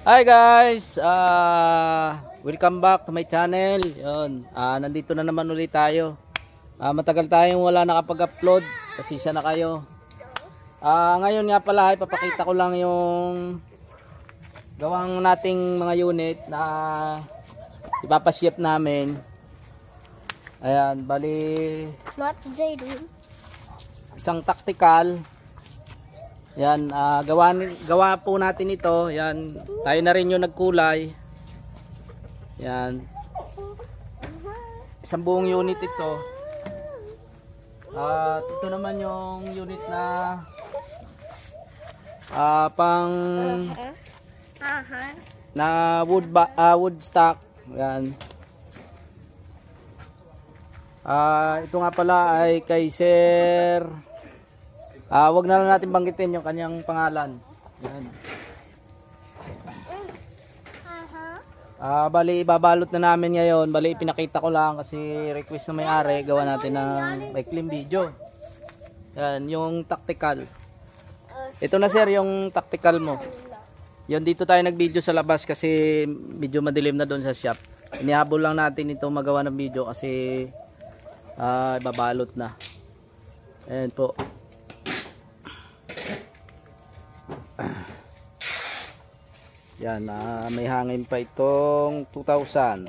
Hi guys, welcome back to my channel. Yun, nandito na naman ulit tayo. Matagal tayong wala nakapag-upload, pasensya na kayo. Ngayon nga pala, ipapakita ko lang yung gawang nating mga unit na ipapaship namin. Ayan, bali isang tactical. Yan, gawa po natin ito. Yan, tayo na rin yung nagkulay. Yan. Isang buong unit ito. At ito naman yung unit na pang wood stock. Yan. Ito nga pala ay kay Sir. Wag na lang natin banggitin yung kanyang pangalan. Yan. Bali ibabalot na namin ngayon. Bali pinakita ko lang kasi request na may-ari, gawa natin ng maikling video. Yan, yung tactical. Ito na sir yung tactical mo. Yan, dito tayo nag-video sa labas kasi medyo madilim na doon sa shop. Inihabol lang natin ito magawa ng video kasi ibabalot na. Ayan po. Yan, may hangin pa itong 2,000.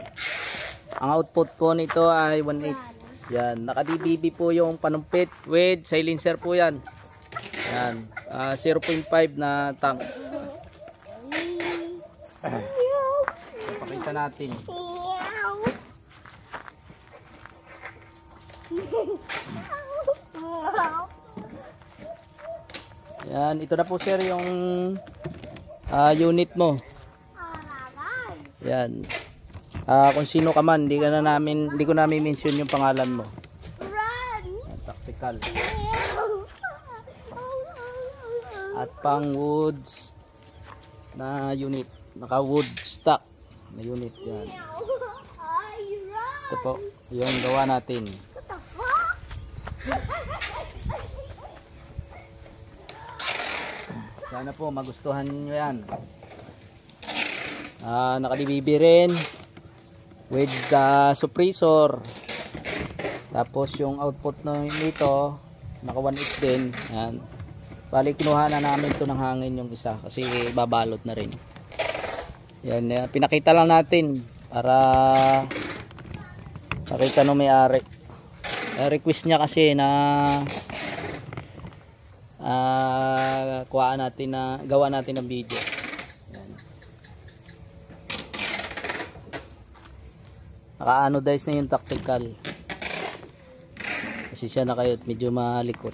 Ang output po nito ay 1.8. Yan, naka-DBB po yung panumpit with silencer po yan. Yan, 0.5 na tank. Pakita natin. Yan, ito na po sir yung unit mo. Yan. Kung sino ka man, hindi ko namin mention yung pangalan mo. Yan, tactical. At pang woods na unit, naka wood stock na unit yan. Ito po, yung gawa natin. Sana po magustuhan nyo yan. Naka-DBB rin with the suppressor. Tapos yung output nito naka 1.8 din. Yan. Bali kinuha na namin ito ng hangin yung isa kasi babalot na rin. Yan, pinakita lang natin para makita nung may-ari. Request niya kasi na gawa natin ng video. Yan. Naka-anodize na yung tactical. Kasi siya na kayo medyo malikot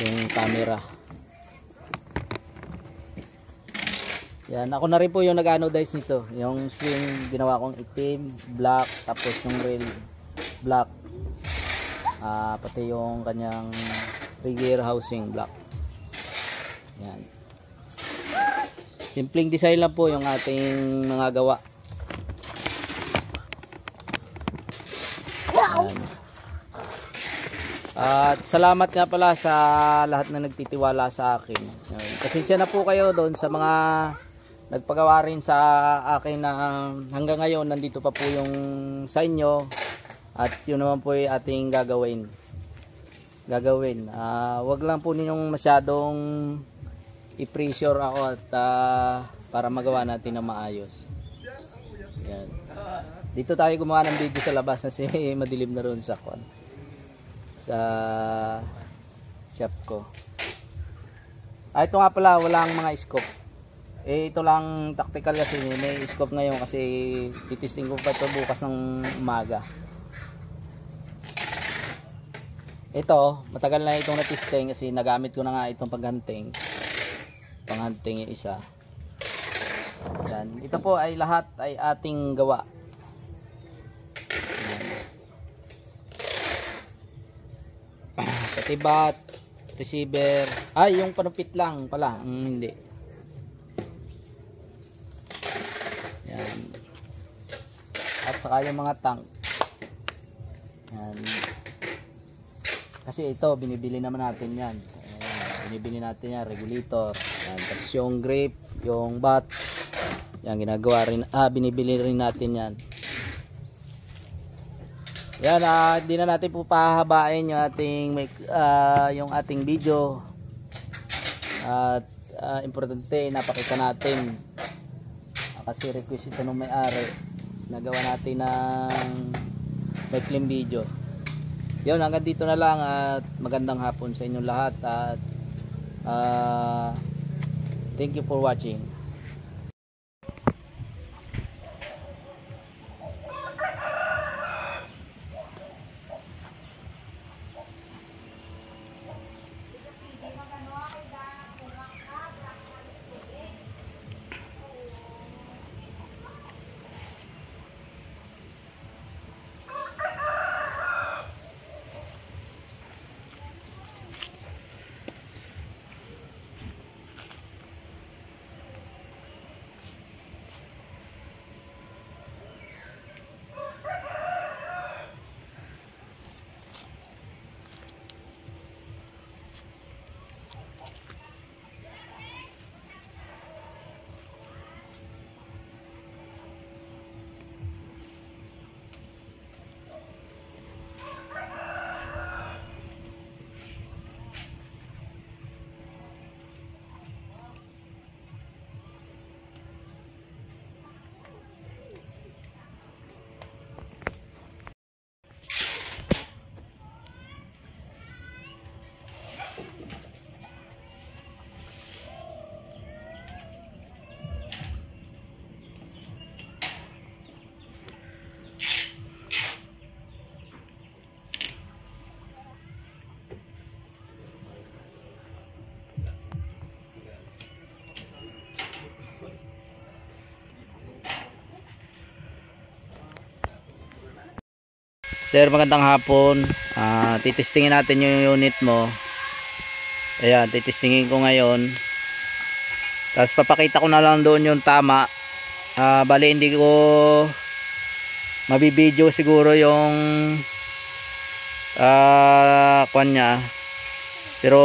yung camera. Yan, ako na rin po yung nag-anodize nito. Yung swing ginawa kong itim, black, tapos yung rail black. Pati yung kanyang trigger housing black. Yan. Simpleng design lang po yung ating mga gawa. Yan. At salamat nga pala sa lahat na nagtitiwala sa akin. Yan. Pasensya na po kayo doon sa mga nagpagawa rin sa akin na hanggang ngayon nandito pa po yung sa inyo. At yun naman po yung ating gagawin. Wag lang po ninyong masyadong i-pressure ako at para magawa natin na maayos. Yan. Dito tayo gumawa ng video sa labas kasi madilim na roon sa shop ko. Ito nga pala, walang mga scope. Ito lang tactical kasi may scope ngayon kasi titisting ko pa ito bukas ng umaga. Ito, matagal na itong natisting kasi nagamit ko na nga itong panghanting yung isa. Yan. Ito po ay lahat ay ating gawa. Pati bat, receiver. Yung panupit lang pala. Hindi. Yan. At saka yung mga tank. Yan. Kasi ito, binibili naman natin yan. binibili natin yan, regulator. Yan, tapos yung grip, yung bat, yan ginagawa rin, binibili rin natin yan. Yan, di na natin po pahabain yung ating video. At importante, napakita natin kasi request ito ng may-ari, nagawa natin ng maikling video. Yun, hanggang dito na lang at magandang hapon sa inyong lahat at thank you for watching. Sir, magandang hapon. Titestingin natin yung unit mo. Ayan, titestingin ko ngayon. Tapos papakita ko na lang doon yung tama. Bali hindi ko mabibideo siguro yung kwan niya. Pero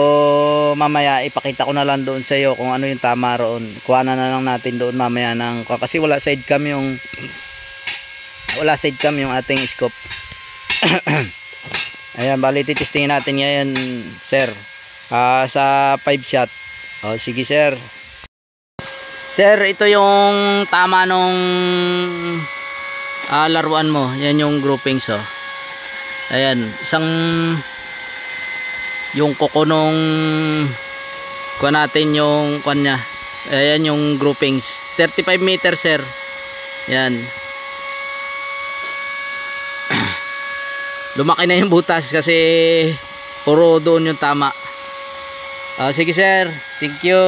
mamaya ipakita ko na lang doon sa iyo kung ano yung tama roon. Kuha na lang natin doon mamaya ng, kasi wala side cam yung ating scope. Ayan, bali titestingin natin ngayon, sir, sa 5 shot. Sige sir. Sir, ito yung tama nung laruan mo. Yan yung groupings. Ayan, isang yung kuko nung kuha natin yung kanya. Ayan yung groupings, 35 meter sir. Yan. Lumaki na yung butas kasi puro doon yung tama. Sige sir, thank you.